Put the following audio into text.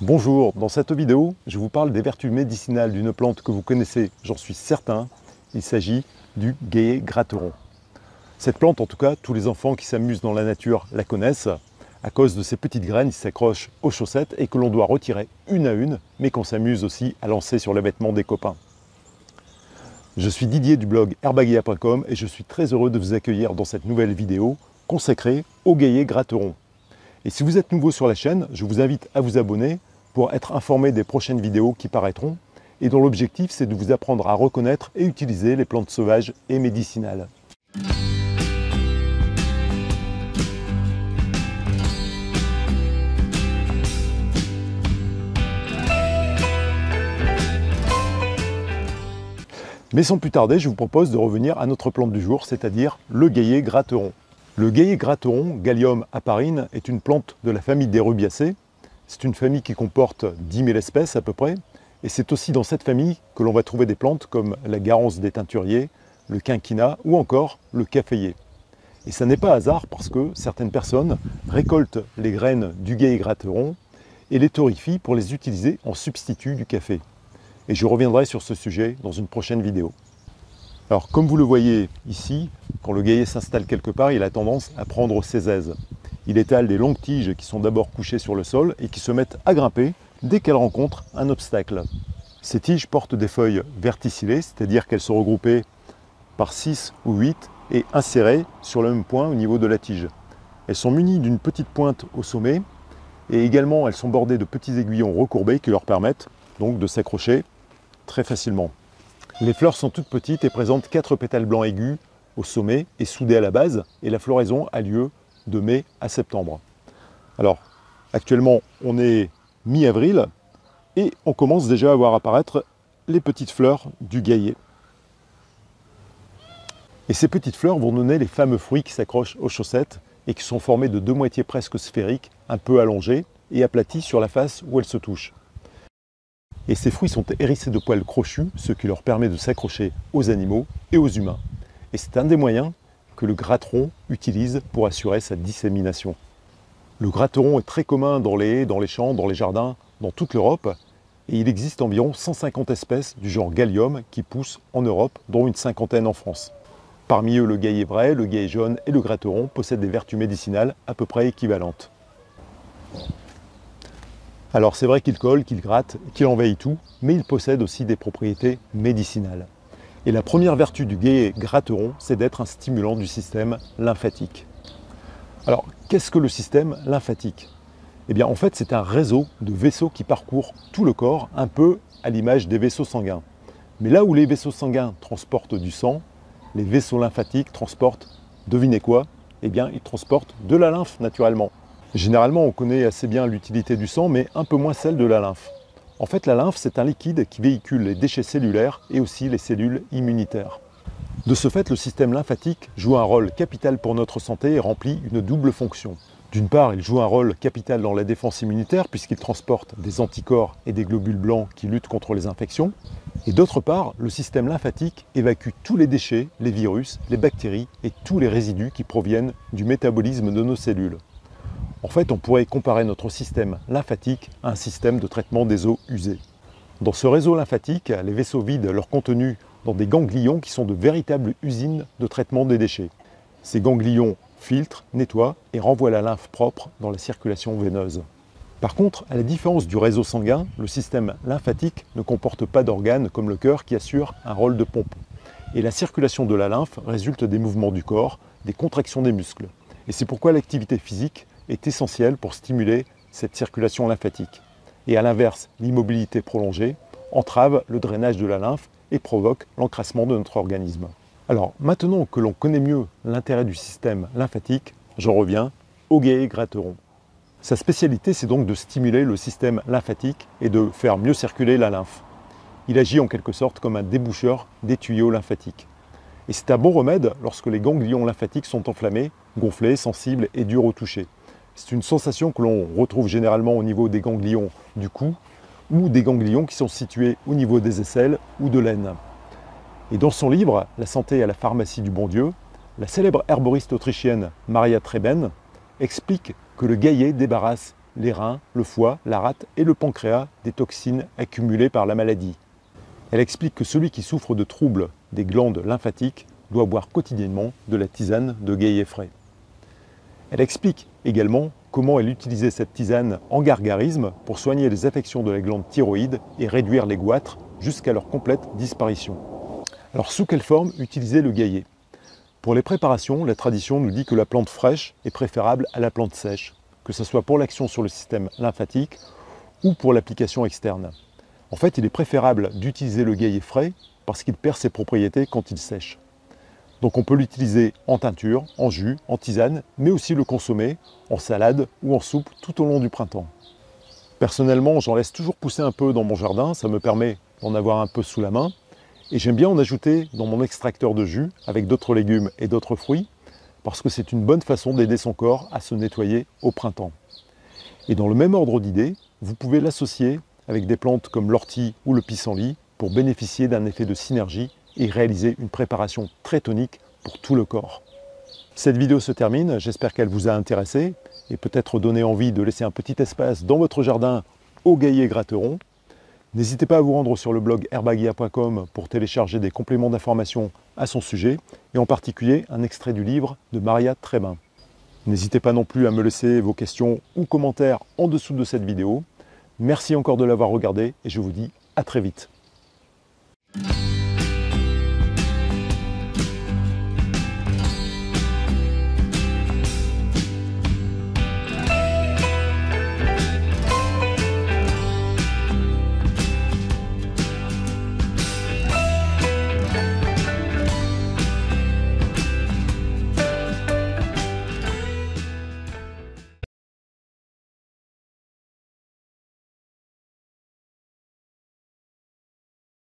Bonjour, dans cette vidéo, je vous parle des vertus médicinales d'une plante que vous connaissez, j'en suis certain. Il s'agit du Guéé gratteron. Cette plante, en tout cas, tous les enfants qui s'amusent dans la nature la connaissent. À cause de ces petites graines qui s'accrochent aux chaussettes et que l'on doit retirer une à une, mais qu'on s'amuse aussi à lancer sur les vêtements des copains. Je suis Didier du blog herbaguéa.com et je suis très heureux de vous accueillir dans cette nouvelle vidéo consacrée au Guéé gratteron. Et si vous êtes nouveau sur la chaîne, je vous invite à vous abonner pour être informé des prochaines vidéos qui paraîtront et dont l'objectif c'est de vous apprendre à reconnaître et utiliser les plantes sauvages et médicinales. Mais sans plus tarder, je vous propose de revenir à notre plante du jour, c'est-à-dire le Guéé gratteron. Le Guéé gratteron, Galium aparine, est une plante de la famille des rubiacées. C'est une famille qui comporte 10 000 espèces à peu près. Et c'est aussi dans cette famille que l'on va trouver des plantes comme la garance des teinturiers, le quinquina ou encore le caféier. Et ça n'est pas hasard parce que certaines personnes récoltent les graines du Guéé gratteron et les torréfient pour les utiliser en substitut du café. Et je reviendrai sur ce sujet dans une prochaine vidéo. Alors comme vous le voyez ici, quand le Guéé s'installe quelque part, il a tendance à prendre ses aises. Il étale des longues tiges qui sont d'abord couchées sur le sol et qui se mettent à grimper dès qu'elles rencontrent un obstacle. Ces tiges portent des feuilles verticillées, c'est-à-dire qu'elles sont regroupées par 6 ou 8 et insérées sur le même point au niveau de la tige. Elles sont munies d'une petite pointe au sommet et également elles sont bordées de petits aiguillons recourbés qui leur permettent donc de s'accrocher très facilement. Les fleurs sont toutes petites et présentent 4 pétales blancs aigus au sommet et soudés à la base, et la floraison a lieu de mai à septembre. Alors, actuellement, on est mi-avril et on commence déjà à voir apparaître les petites fleurs du Guéé. Et ces petites fleurs vont donner les fameux fruits qui s'accrochent aux chaussettes et qui sont formés de deux moitiés presque sphériques, un peu allongées et aplaties sur la face où elles se touchent. Et ces fruits sont hérissés de poils crochus, ce qui leur permet de s'accrocher aux animaux et aux humains. Et c'est un des moyens que le gratteron utilise pour assurer sa dissémination. Le gratteron est très commun dans les haies, dans les champs, dans les jardins, dans toute l'Europe. Et il existe environ 150 espèces du genre Galium qui poussent en Europe, dont une cinquantaine en France. Parmi eux, le Guéé vrai, le Guéé jaune et le gratteron possèdent des vertus médicinales à peu près équivalentes. Alors c'est vrai qu'il colle, qu'il gratte, qu'il envahit tout, mais il possède aussi des propriétés médicinales. Et la première vertu du Guéé gratteron, c'est d'être un stimulant du système lymphatique. Alors qu'est-ce que le système lymphatique? Eh bien en fait c'est un réseau de vaisseaux qui parcourent tout le corps, un peu à l'image des vaisseaux sanguins. Mais là où les vaisseaux sanguins transportent du sang, les vaisseaux lymphatiques transportent, devinez quoi? Eh bien ils transportent de la lymphe naturellement. Généralement, on connaît assez bien l'utilité du sang, mais un peu moins celle de la lymphe. En fait, la lymphe, c'est un liquide qui véhicule les déchets cellulaires et aussi les cellules immunitaires. De ce fait, le système lymphatique joue un rôle capital pour notre santé et remplit une double fonction. D'une part, il joue un rôle capital dans la défense immunitaire puisqu'il transporte des anticorps et des globules blancs qui luttent contre les infections. Et d'autre part, le système lymphatique évacue tous les déchets, les virus, les bactéries et tous les résidus qui proviennent du métabolisme de nos cellules. En fait, on pourrait comparer notre système lymphatique à un système de traitement des eaux usées. Dans ce réseau lymphatique, les vaisseaux vident leur contenu dans des ganglions qui sont de véritables usines de traitement des déchets. Ces ganglions filtrent, nettoient et renvoient la lymphe propre dans la circulation veineuse. Par contre, à la différence du réseau sanguin, le système lymphatique ne comporte pas d'organes comme le cœur qui assure un rôle de pompe. Et la circulation de la lymphe résulte des mouvements du corps, des contractions des muscles. Et c'est pourquoi l'activité physique est essentielle pour stimuler cette circulation lymphatique. Et à l'inverse, l'immobilité prolongée entrave le drainage de la lymphe et provoque l'encrassement de notre organisme. Alors maintenant que l'on connaît mieux l'intérêt du système lymphatique, j'en reviens au Guéé gratteron. Sa spécialité, c'est donc de stimuler le système lymphatique et de faire mieux circuler la lymphe. Il agit en quelque sorte comme un déboucheur des tuyaux lymphatiques. Et c'est un bon remède lorsque les ganglions lymphatiques sont enflammés, gonflés, sensibles et durs au toucher. C'est une sensation que l'on retrouve généralement au niveau des ganglions du cou ou des ganglions qui sont situés au niveau des aisselles ou de l'aine. Et dans son livre « La santé à la pharmacie du bon Dieu », la célèbre herboriste autrichienne Maria Treben explique que le Guéé débarrasse les reins, le foie, la rate et le pancréas des toxines accumulées par la maladie. Elle explique que celui qui souffre de troubles des glandes lymphatiques doit boire quotidiennement de la tisane de Guéhier frais. Elle explique également comment elle utilisait cette tisane en gargarisme pour soigner les affections de la glande thyroïde et réduire les goitres jusqu'à leur complète disparition. Alors sous quelle forme utiliser le Guéhier? Pour les préparations, la tradition nous dit que la plante fraîche est préférable à la plante sèche, que ce soit pour l'action sur le système lymphatique ou pour l'application externe. En fait, il est préférable d'utiliser le Guéhier frais parce qu'il perd ses propriétés quand il sèche. Donc on peut l'utiliser en teinture, en jus, en tisane, mais aussi le consommer en salade ou en soupe tout au long du printemps. Personnellement, j'en laisse toujours pousser un peu dans mon jardin, ça me permet d'en avoir un peu sous la main. Et j'aime bien en ajouter dans mon extracteur de jus avec d'autres légumes et d'autres fruits, parce que c'est une bonne façon d'aider son corps à se nettoyer au printemps. Et dans le même ordre d'idées, vous pouvez l'associer avec des plantes comme l'ortie ou le pissenlit pour bénéficier d'un effet de synergie et réaliser une préparation très tonique pour tout le corps. Cette vidéo se termine, j'espère qu'elle vous a intéressé et peut-être donné envie de laisser un petit espace dans votre jardin au Guéhier Gratteron. N'hésitez pas à vous rendre sur le blog herbagia.com pour télécharger des compléments d'information à son sujet et en particulier un extrait du livre de Maria Trébin. N'hésitez pas non plus à me laisser vos questions ou commentaires en dessous de cette vidéo. Merci encore de l'avoir regardée et je vous dis à très vite.